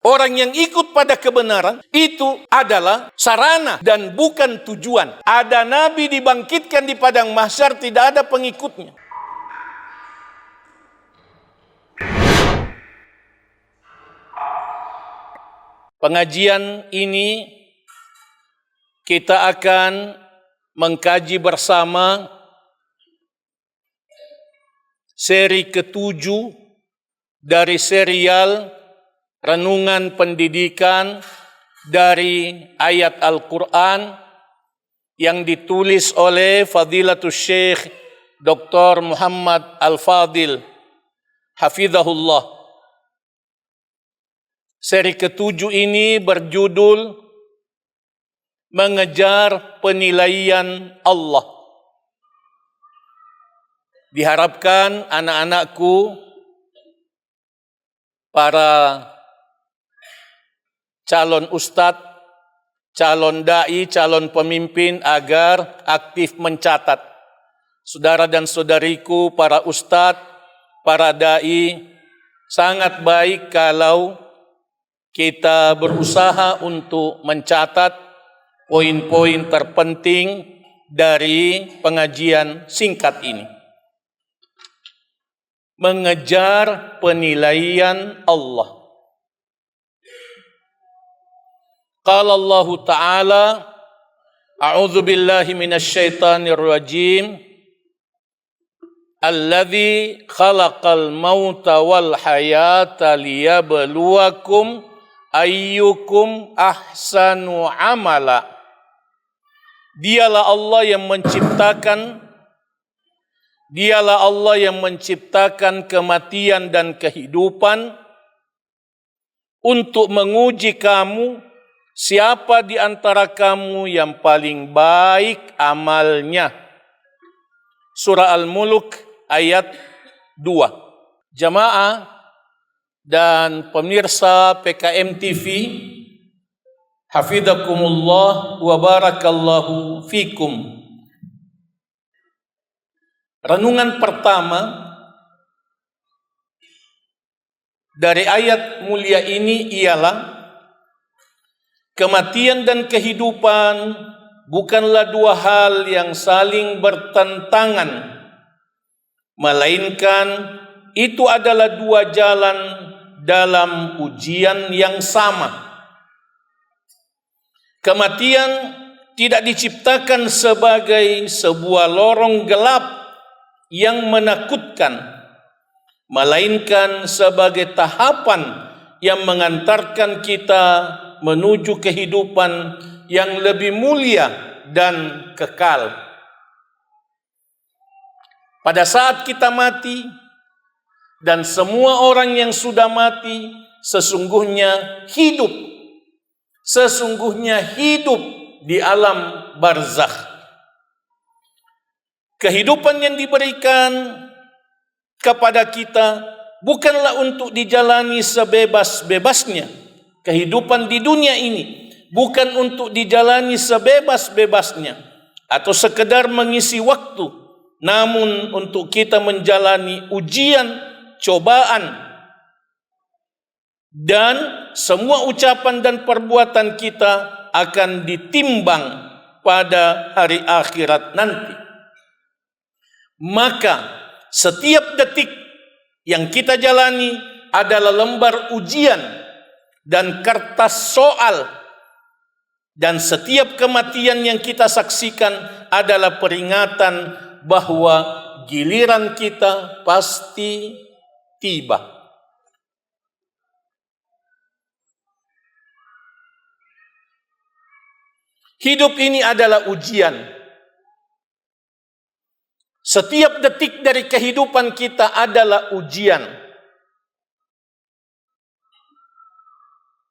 Orang yang ikut pada kebenaran itu adalah sarana dan bukan tujuan. Ada nabi dibangkitkan di padang mahsyar, tidak ada pengikutnya. Pengajian ini kita akan mengkaji bersama seri ke-7 dari serial Renungan Pendidikan dari ayat Al-Quran yang ditulis oleh Fadilatul Syekh Dr. Muhammad Al-Fadil Hafizahullah. Seri ke-7 ini berjudul Mengejar Penilaian Allah. Diharapkan anak-anakku, para calon ustadz, calon dai, calon pemimpin agar aktif mencatat. Saudara dan saudariku, para ustadz, para dai, sangat baik kalau kita berusaha untuk mencatat poin-poin terpenting dari pengajian singkat ini. Mengejar penilaian Allah. Qala Allah Ta'ala, A'udzu billahi minasyaitonir rajim. Alladzi khalaqal mauta wal hayata liyabluwakum ayyukum ahsanu amala. Dialah Allah yang menciptakan kematian dan kehidupan untuk menguji kamu, siapa di antara kamu yang paling baik amalnya. Surah Al-Mulk ayat 2. Jamaah dan pemirsa PKM TV, hafizakumullah wa barakallahu fikum. Renungan pertama dari ayat mulia ini ialah kematian dan kehidupan bukanlah dua hal yang saling bertentangan, melainkan itu adalah dua jalan dalam ujian yang sama. Kematian tidak diciptakan sebagai sebuah lorong gelap yang menakutkan, melainkan sebagai tahapan yang mengantarkan kita menuju kehidupan yang lebih mulia dan kekal. Pada saat kita mati, dan semua orang yang sudah mati sesungguhnya hidup di alam barzakh. Kehidupan yang diberikan kepada kita bukanlah untuk dijalani sebebas-bebasnya. Kehidupan di dunia ini bukan untuk dijalani sebebas-bebasnya atau sekedar mengisi waktu, namun untuk kita menjalani ujian, cobaan, dan semua ucapan dan perbuatan kita akan ditimbang pada hari akhirat nanti. Maka setiap detik yang kita jalani adalah lembar ujian dan kertas soal, dan setiap kematian yang kita saksikan adalah peringatan bahwa giliran kita pasti tiba. Hidup ini adalah ujian. Setiap detik dari kehidupan kita adalah ujian.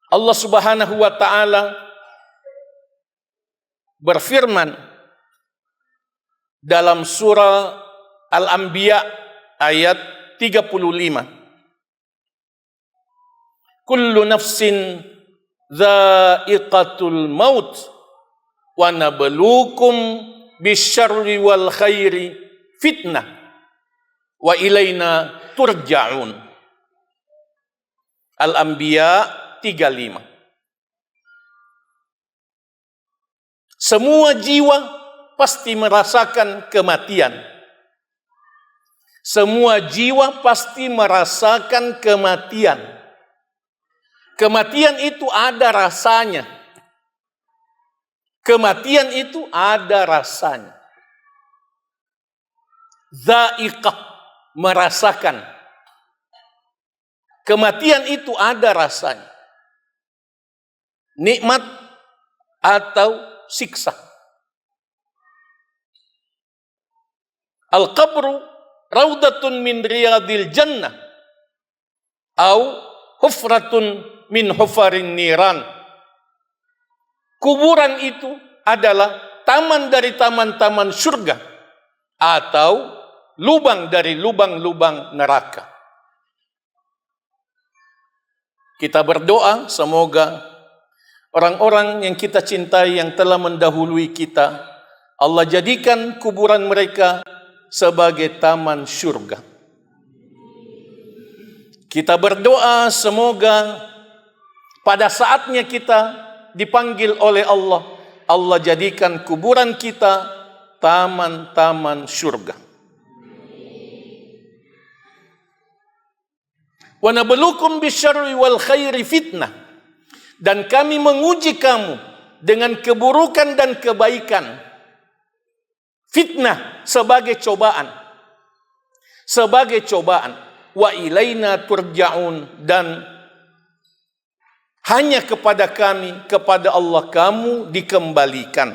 Allah Subhanahu wa Ta'ala berfirman dalam surah Al-Anbiya ayat 35. Kullu nafsin dha'iqatul maut wa nabluukum bisyarri wal khairi fitnah wa ilaina turja'un. Al-Anbiya 35. Semua jiwa pasti merasakan kematian. Semua jiwa pasti merasakan kematian. Kematian itu ada rasanya. Kematian itu ada rasanya. Dha'iqah, merasakan. Kematian itu ada rasanya. Nikmat atau siksa. Al-qabru raudatun min riyadil jannah. Au hufratun min hufarin niran. Kuburan itu adalah taman dari taman-taman surga. Atau lubang dari lubang-lubang neraka. Kita berdoa semoga orang-orang yang kita cintai yang telah mendahului kita, Allah jadikan kuburan mereka sebagai taman surga. Kita berdoa semoga pada saatnya kita dipanggil oleh Allah, Allah jadikan kuburan kita taman-taman surga. Wa nabluukum bisyarri wal khairi fitnah. Dan kami menguji kamu dengan keburukan dan kebaikan. Fitnah sebagai cobaan. Sebagai cobaan. Wa ilaina turja'un, dan hanya kepada kami, kepada Allah kamu dikembalikan.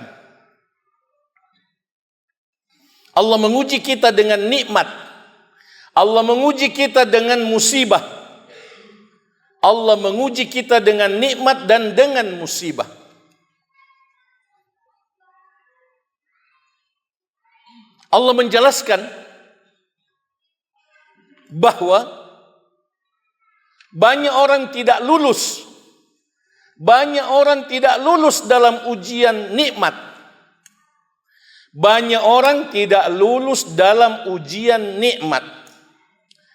Allah menguji kita dengan nikmat. Allah menguji kita dengan musibah. Allah menguji kita dengan nikmat dan dengan musibah. Allah menjelaskan bahwa banyak orang tidak lulus. Banyak orang tidak lulus dalam ujian nikmat. Banyak orang tidak lulus dalam ujian nikmat.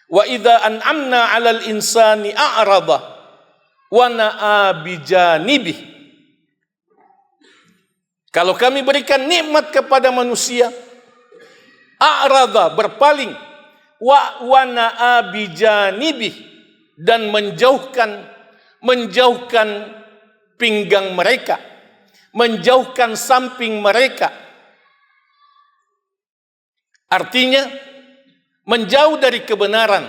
Wa idza an'amna 'alal insani a'rada wa na'a bijanibi. Kalau kami berikan nikmat kepada manusia, a'rada, berpaling, wa na'a bijanibi, dan menjauhkan pinggang mereka, menjauhkan samping mereka. Artinya menjauh dari kebenaran,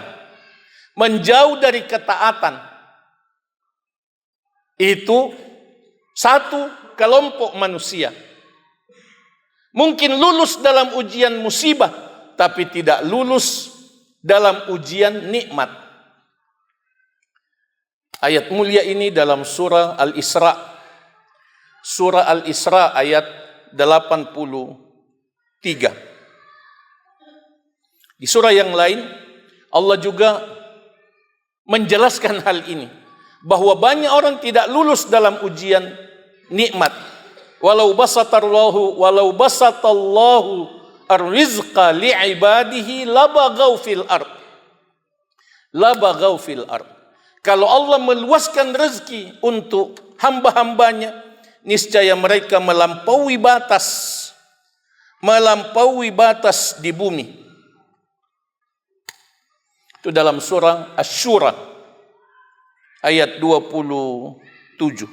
menjauh dari ketaatan. Itu satu kelompok manusia. Mungkin lulus dalam ujian musibah, tapi tidak lulus dalam ujian nikmat. Ayat mulia ini dalam surah Al-Isra. Surah Al-Isra ayat 83. Di surah yang lain, Allah juga menjelaskan hal ini. Bahwa banyak orang tidak lulus dalam ujian nikmat. Walau basatallahu ar-rizqa li'ibadihi labagaw fil ard. Labagaw fil ard. Kalau Allah meluaskan rezeki untuk hamba-hambanya, niscaya mereka melampaui batas di bumi. Itu dalam surah Asy-Syura ayat 27.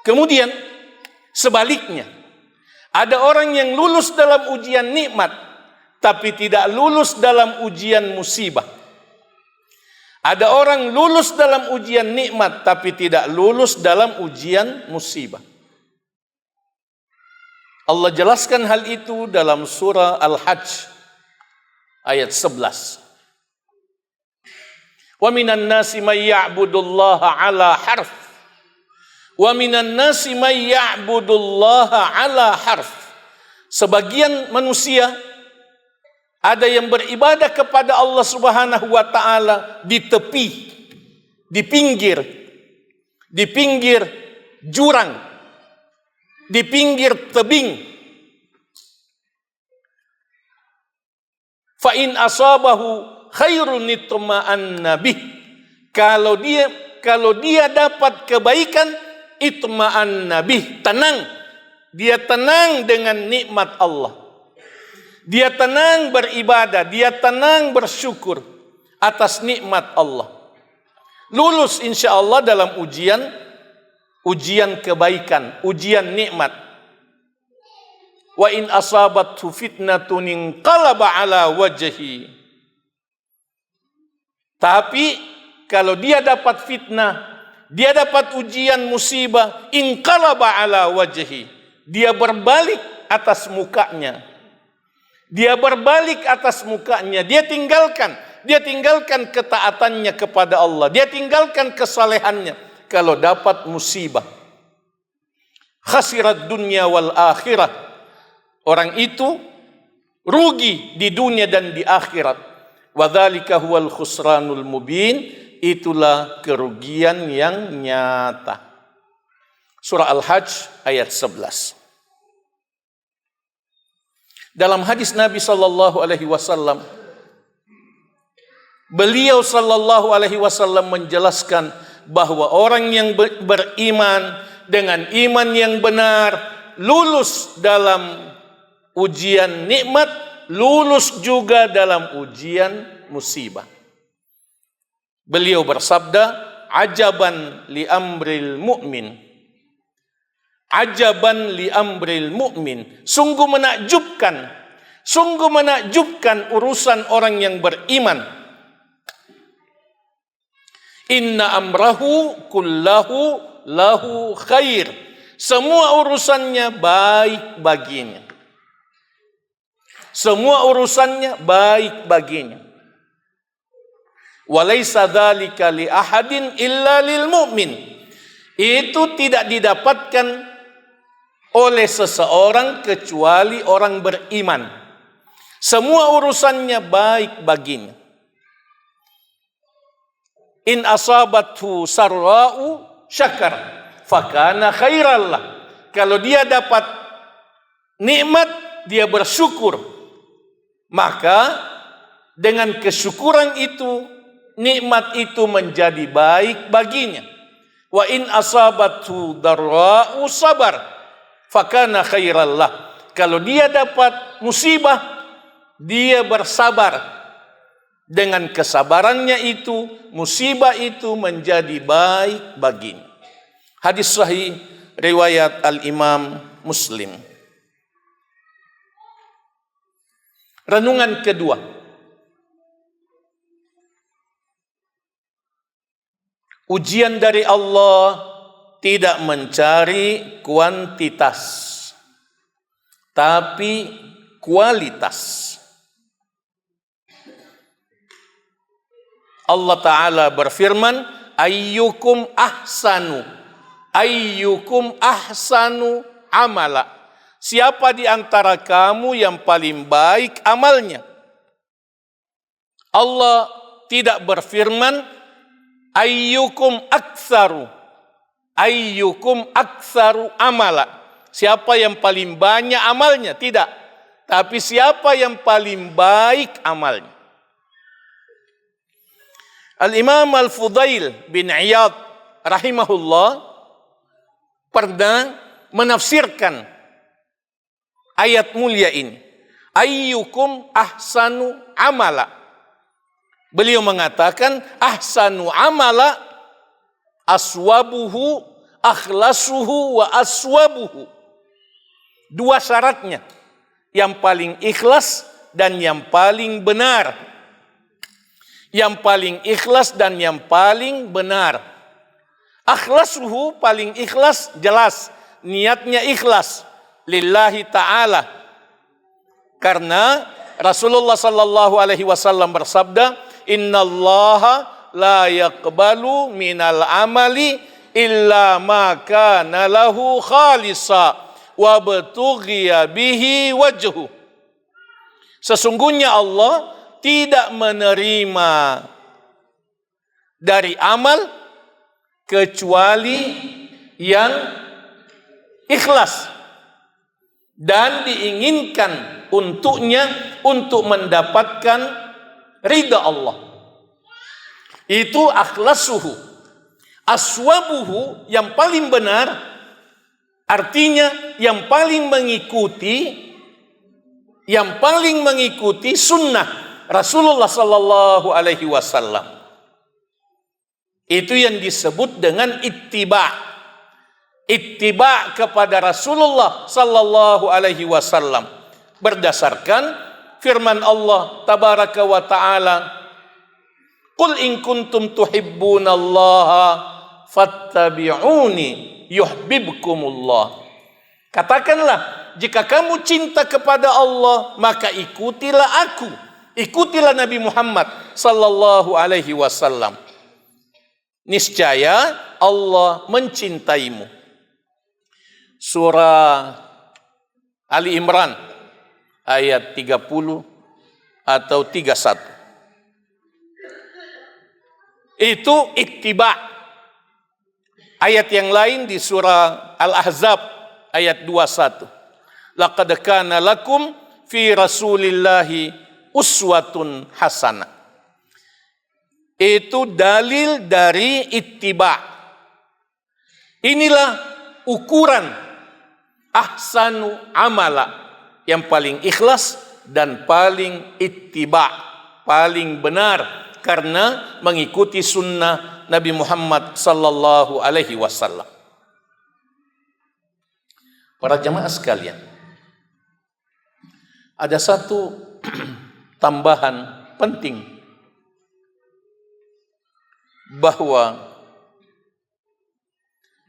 Kemudian sebaliknya, ada orang yang lulus dalam ujian nikmat tapi tidak lulus dalam ujian musibah. Ada orang lulus dalam ujian nikmat tapi tidak lulus dalam ujian musibah. Allah jelaskan hal itu dalam surah Al-Hajj ayat 11. Wa minan nasi may ya'budullaha ala harf. Wa minan nasi may ya'budullaha ala harf. Sebagian manusia ada yang beribadah kepada Allah Subhanahu wa taala di tepi, di pinggir jurang, di pinggir tebing. Fa in asabahu khairun itma'anna bih. Kalau dia dapat kebaikan, itma'anna bih, tenang. Dia tenang dengan nikmat Allah. Dia tenang beribadah, dia tenang bersyukur atas nikmat Allah. Lulus insya Allah dalam ujian kebaikan, ujian nikmat. Wa in asabathu fitnatun inqalaba ala wajhi. Tapi kalau dia dapat fitnah, dia dapat ujian musibah, inqalaba ala wajhi. Dia berbalik atas mukanya. Dia berbalik atas mukanya. Dia tinggalkan ketaatannya kepada Allah. Dia tinggalkan kesalehannya. Kalau dapat musibah, khasirat dunya wal akhirah. Orang itu rugi di dunia dan di akhirat. Wadzalika huwal khusranul mubin. Itulah kerugian yang nyata. Surah Al-Hajj ayat 11. Dalam hadis Nabi sallallahu alaihi wasallam, beliau sallallahu alaihi wasallam menjelaskan bahwa orang yang beriman dengan iman yang benar lulus dalam ujian nikmat, lulus juga dalam ujian musibah. Beliau bersabda, ajaban li amril mu'min. Ajaban li amril mu'min. Sungguh menakjubkan urusan orang yang beriman. Inna amrahu kullahu lahu khair. Semua urusannya baik baginya. Semua urusannya baik baginya. Walaysa dzalika li ahadin illa lil mu'min. Itu tidak didapatkan oleh seseorang kecuali orang beriman. Semua urusannya baik baginya. In asabathu sarra'u syakar fakana khairallah. Kalau dia dapat nikmat, dia bersyukur. Maka dengan kesyukuran itu, nikmat itu menjadi baik baginya. Wa in asabathu darra'u sabar fakana khairallah. Kalau dia dapat musibah, dia bersabar. Dengan kesabarannya itu, musibah itu menjadi baik baginya. Hadis sahih riwayat Al-Imam Muslim. Renungan kedua. Ujian dari Allah tidak mencari kuantitas, tapi kualitas. Allah Ta'ala berfirman, ayyukum ahsanu amala. Siapa di antara kamu yang paling baik amalnya? Allah tidak berfirman, ayyukum aktsaru amala. Siapa yang paling banyak amalnya? Tidak. Tapi siapa yang paling baik amalnya? Al-Imam Al-Fudail bin Iyad rahimahullah pernah menafsirkan ayat mulia ini. Ayyukum ahsanu amala. Beliau mengatakan ahsanu amala aswabuhu akhlasuhu wa aswabuhu. Dua syaratnya. Yang paling ikhlas dan yang paling benar. Yang paling ikhlas dan yang paling benar. Akhlasuhu, paling ikhlas, jelas. Niatnya ikhlas. Lillahi ta'ala. Karena Rasulullah sallallahu alaihi wasallam bersabda, innallaha la yaqbalu minal amali illa ma kana lahu khalisa wa batughiya bihi wajhu. Sesungguhnya Allah tidak menerima dari amal kecuali yang ikhlas dan diinginkan untuknya untuk mendapatkan ridha Allah. Itu akhlasuhu. Aswabuhu yang paling benar, artinya yang paling mengikuti sunnah Rasulullah sallallahu alaihi wasallam. Itu yang disebut dengan ittiba. Ittiba kepada Rasulullah sallallahu alaihi wasallam berdasarkan firman Allah tabaraka wa taala, "Qul in kuntum tuhibbunallaha fattabi'uni yuhibbukumullah." Katakanlah, jika kamu cinta kepada Allah, maka ikutilah aku. Ikutilah Nabi Muhammad sallallahu alaihi wasallam. Niscaya Allah mencintaimu. Surah Ali Imran ayat 30 atau 31. Itu ittiba. Ayat yang lain di surah Al-Ahzab ayat 21. Laqad kana lakum fi Rasulillahi uswatun hasanah. Itu dalil dari ittiba. Inilah ukuran ahsanu amala, yang paling ikhlas dan paling ittiba, paling benar karena mengikuti sunnah Nabi Muhammad sallallahu alaihi wasallam. Para jamaah sekalian, ada satu tambahan penting, bahwa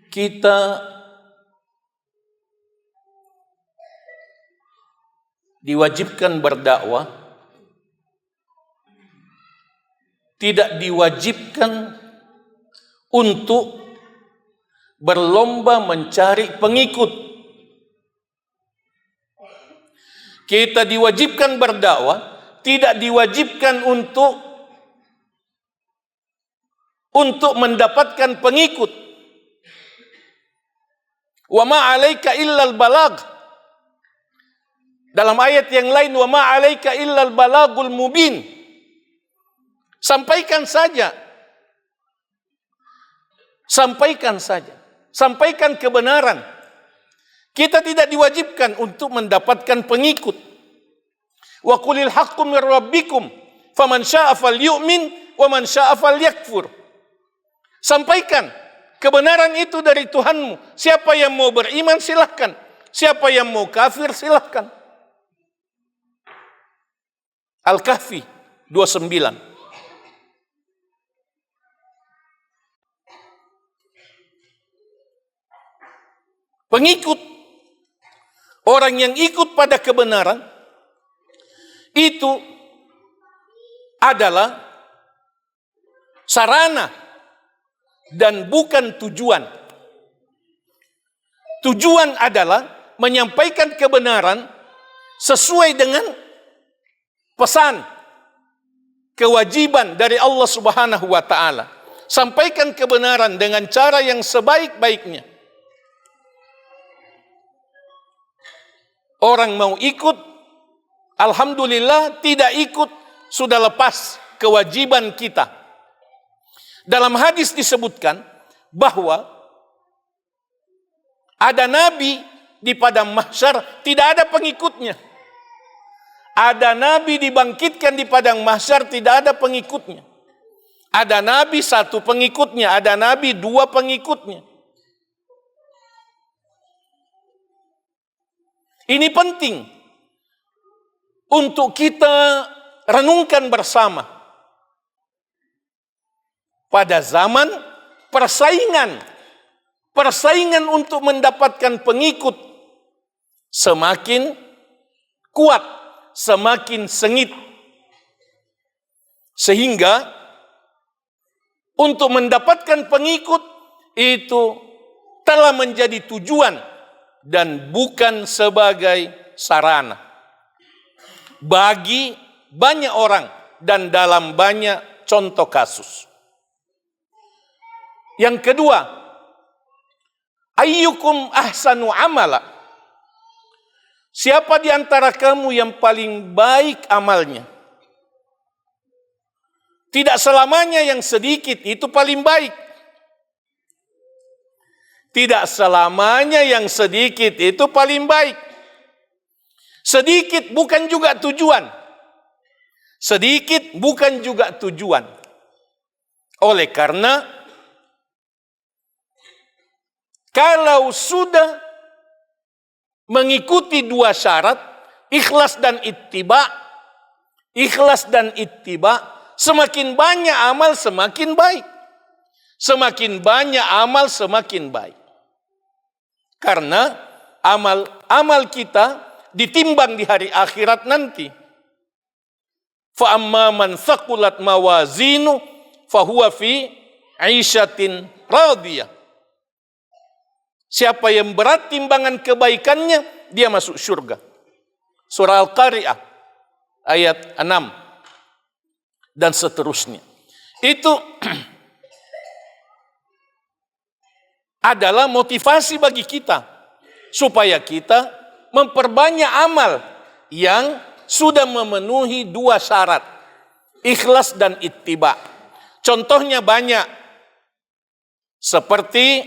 kita diwajibkan berdakwah, tidak diwajibkan untuk berlomba mencari pengikut. Kita diwajibkan berdakwah, tidak diwajibkan untuk mendapatkan pengikut. Wa ma 'alaika illal balag. Dalam ayat yang lain, wa ma 'alaika illal balagul mubin. Sampaikan saja. Sampaikan saja. Sampaikan kebenaran. Kita tidak diwajibkan untuk mendapatkan pengikut. Wa qulil haqqu mir rabbikum faman syaa'a falyu'min wa man syaa'a falyakfur. Sampaikan kebenaran itu dari Tuhanmu. Siapa yang mau beriman silahkan. Siapa yang mau kafir silahkan. Al-Kahfi 29. Pengikut, orang yang ikut pada kebenaran, itu adalah sarana dan bukan tujuan. Tujuan adalah menyampaikan kebenaran sesuai dengan pesan, kewajiban dari Allah Subhanahu wa taala. Sampaikan kebenaran dengan cara yang sebaik-baiknya. Orang mau ikut, alhamdulillah. Tidak ikut, sudah lepas kewajiban kita. Dalam hadis disebutkan bahwa ada nabi di padang mahsyar, tidak ada pengikutnya. Ada nabi dibangkitkan di padang mahsyar, tidak ada pengikutnya. Ada nabi satu pengikutnya, ada nabi dua pengikutnya. Ini penting untuk kita renungkan bersama. Pada zaman persaingan untuk mendapatkan pengikut semakin kuat, semakin sengit. Sehingga untuk mendapatkan pengikut itu telah menjadi tujuan dan bukan sebagai sarana bagi banyak orang dan dalam banyak contoh kasus. Yang kedua, ayyukum ahsanu amala. Siapa di antara kamu yang paling baik amalnya? Tidak selamanya yang sedikit itu paling baik. Tidak selamanya yang sedikit itu paling baik. Sedikit bukan juga tujuan. Sedikit bukan juga tujuan. Oleh karena kalau sudah mengikuti dua syarat, ikhlas dan ittiba, semakin banyak amal semakin baik. Semakin banyak amal semakin baik. Karena amal kita ditimbang di hari akhirat nanti. Fa amma man thaqulat mawazinu fahuwa fi 'ishatin radiyah. Siapa yang berat timbangan kebaikannya, dia masuk surga. Surah Al-Qari'ah ayat 6 dan seterusnya. Itu adalah motivasi bagi kita supaya kita memperbanyak amal yang sudah memenuhi dua syarat, ikhlas dan ittiba. Contohnya banyak, seperti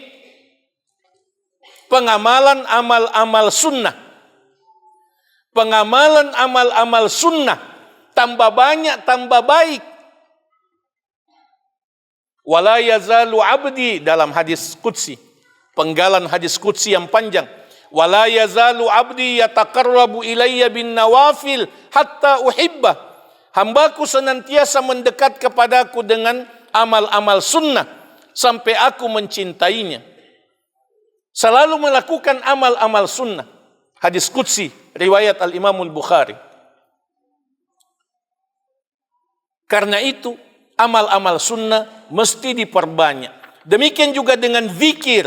pengamalan amal-amal sunnah. Pengamalan amal-amal sunnah tambah banyak tambah baik. Wala yazalu abdi dalam hadis qudsi, penggalan hadis qudsi yang panjang. Wala yazalu abdi yataqarrabu ilayya bin nawafil hatta uhibbah. Hambaku senantiasa mendekat kepadaku dengan amal-amal sunnah sampai aku mencintainya. Selalu melakukan amal-amal sunnah. Hadis qudsi riwayat Al-Imamul Bukhari. Karena itu amal-amal sunnah mesti diperbanyak. Demikian juga dengan zikir.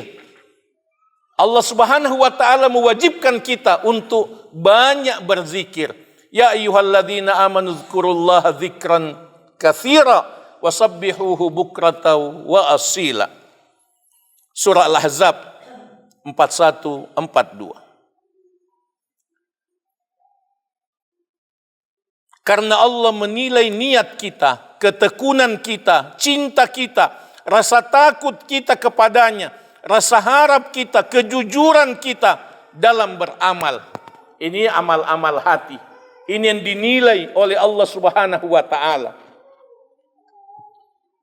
Allah Subhanahu wa taala mewajibkan kita untuk banyak berzikir. Ya ayyuhalladzina amanu dzkurullaha dzikran katsira wasabbihuhu bukratan wa asila. Surah Al-Ahzab 41-42. Karena Allah menilai niat kita, ketekunan kita, cinta kita, rasa takut kita kepadanya, rasa harap kita, kejujuran kita dalam beramal. Ini amal-amal hati. Ini yang dinilai oleh Allah Subhanahu wa taala.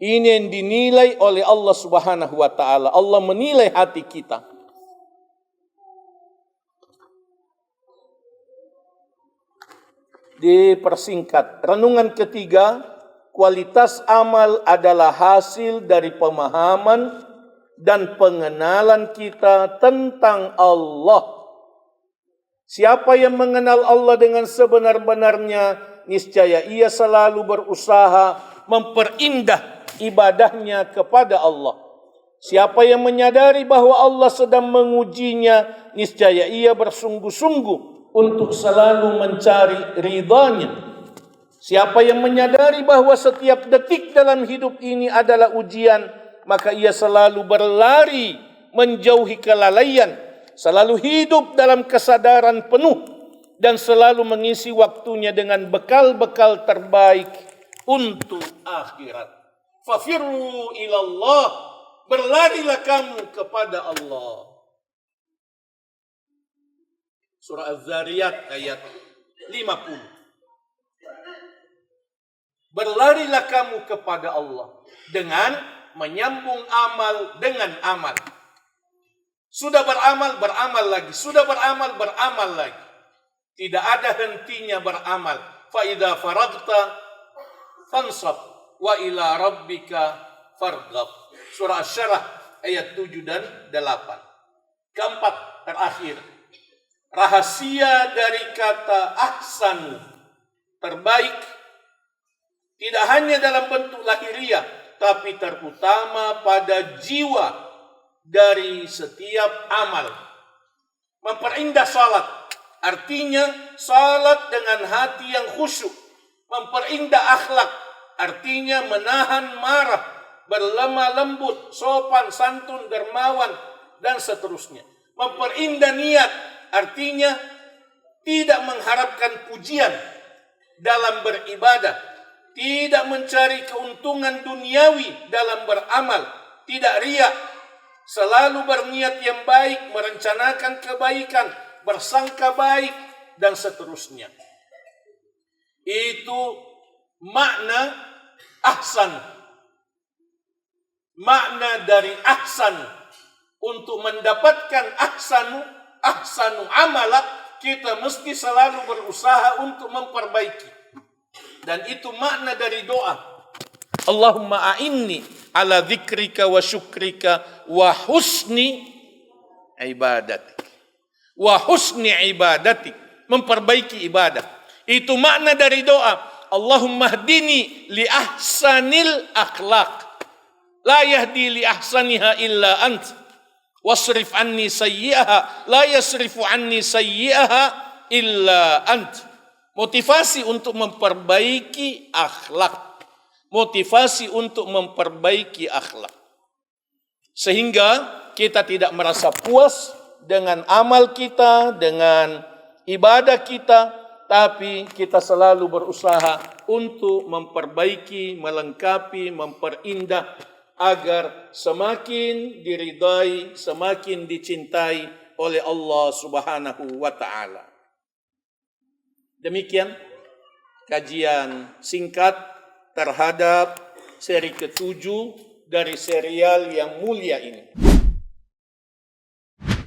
Ini yang dinilai oleh Allah Subhanahu wa taala. Allah menilai hati kita. Dipersingkat, renungan ketiga, kualitas amal adalah hasil dari pemahaman dan pengenalan kita tentang Allah. Siapa yang mengenal Allah dengan sebenar-benarnya, niscaya ia selalu berusaha memperindah ibadahnya kepada Allah. Siapa yang menyadari bahwa Allah sedang mengujinya, niscaya ia bersungguh-sungguh untuk selalu mencari ridhanya. Siapa yang menyadari bahwa setiap detik dalam hidup ini adalah ujian, maka ia selalu berlari menjauhi kelalaian, selalu hidup dalam kesadaran penuh, dan selalu mengisi waktunya dengan bekal-bekal terbaik untuk akhirat. Fafirru ilallah, berlarilah kamu kepada Allah. Surah Az-Zariyat ayat 50. Berlarilah kamu kepada Allah dengan menyambung amal dengan amal. Sudah beramal, beramal lagi. Sudah beramal, beramal lagi. Tidak ada hentinya beramal. Fa idza faragta fansab wa ila rabbika farghab. Surah Asy-Syarah ayat 7 dan 8. Keempat, terakhir. Rahasia dari kata ahsan, terbaik, tidak hanya dalam bentuk lahiriah, tapi terutama pada jiwa dari setiap amal. Memperindah salat, artinya salat dengan hati yang khusyuk. Memperindah akhlak, artinya menahan marah, berlemah lembut, sopan, santun, dermawan, dan seterusnya. Memperindah niat, artinya tidak mengharapkan pujian dalam beribadah, tidak mencari keuntungan duniawi dalam beramal, tidak riya, selalu berniat yang baik, merencanakan kebaikan, bersangka baik, dan seterusnya. Itu makna ahsan. Makna dari ahsan. Untuk mendapatkan ahsanu amala, kita mesti selalu berusaha untuk memperbaiki. Dan itu makna dari doa. Allahumma a'inni ala dzikrika wa syukrika wa husni ibadatik. Wa husni ibadatik. Memperbaiki ibadah. Itu makna dari doa. Allahumma hdini li ahsanil akhlaq. La yahdi li ahsaniha illa ant. Wasrif anni sayyi'aha. La yasrifu anni sayyi'aha illa ant. Motivasi untuk memperbaiki akhlak. Motivasi untuk memperbaiki akhlak. Sehingga kita tidak merasa puas dengan amal kita, dengan ibadah kita, tapi kita selalu berusaha untuk memperbaiki, melengkapi, memperindah agar semakin diridai, semakin dicintai oleh Allah Subhanahu wa taala. Demikian kajian singkat terhadap seri ke-7 dari serial yang mulia ini.